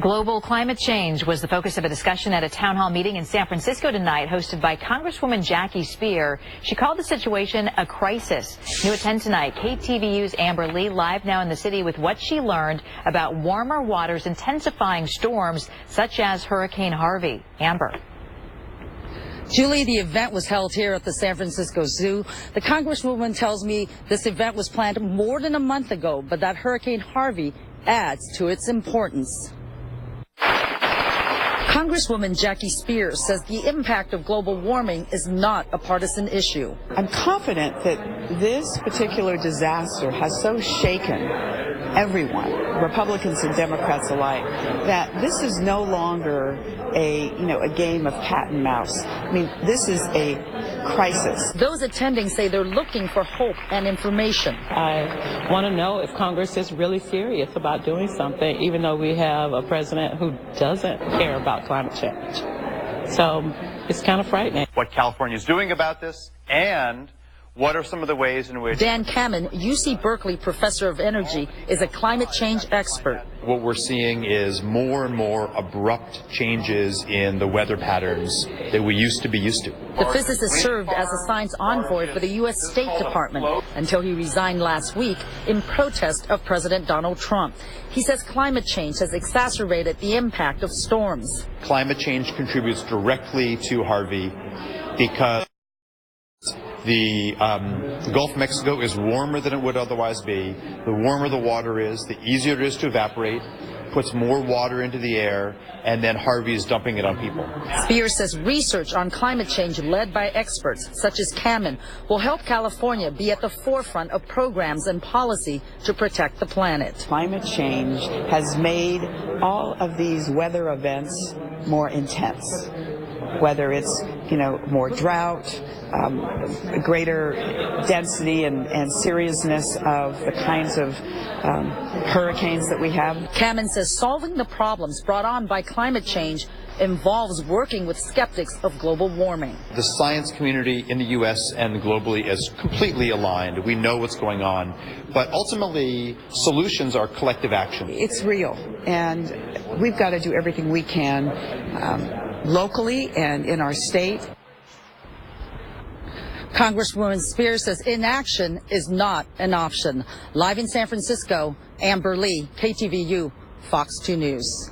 Global climate change was the focus of a discussion at a town hall meeting in San Francisco tonight, hosted by Congresswoman Speier. She called the situation a crisis. New at 10 tonight, KTVU's Amber Lee live now in the city with what she learned about warmer waters intensifying storms such as Hurricane Harvey. Amber. Julie, the event was held here at the San Francisco Zoo. The Congresswoman tells me this event was planned more than a month ago, but that Hurricane Harvey adds to its importance. Congresswoman Speier says the impact of global warming is not a partisan issue. I'm confident that this particular disaster has so shaken everyone, Republicans and Democrats alike, that this is no longer a game of cat and mouse. I mean, this is a crisis. Those attending say they're looking for hope and information. I want to know if Congress is really serious about doing something, even though we have a president who doesn't care about climate change. So it's kind of frightening. What California is doing about this, and what are some of the ways in which... Dan Kammen, UC Berkeley professor of energy, is a climate change expert. What we're seeing is more and more abrupt changes in the weather patterns that we used to be used to. The physicist served as a science envoy for the U.S. State Department until he resigned last week in protest of President Donald Trump. He says climate change has exacerbated the impact of storms. Climate change contributes directly to Harvey because the Gulf of Mexico is warmer than it would otherwise be. The warmer the water is, the easier it is to evaporate, puts more water into the air, and then Harvey is dumping it on people. Speier says research on climate change led by experts such as Kammen will help California be at the forefront of programs and policy to protect the planet. Climate change has made all of these weather events more intense, whether it's, more drought, greater density and seriousness of the kinds of hurricanes that we have. Kammen says solving the problems brought on by climate change involves working with skeptics of global warming. The science community in the U.S. and globally is completely aligned. We know what's going on, but ultimately solutions are collective action. It's real, and we've got to do everything we can locally and in our state. Congresswoman Speier says inaction is not an option. Live in San Francisco, Amber Lee, KTVU, Fox 2 News.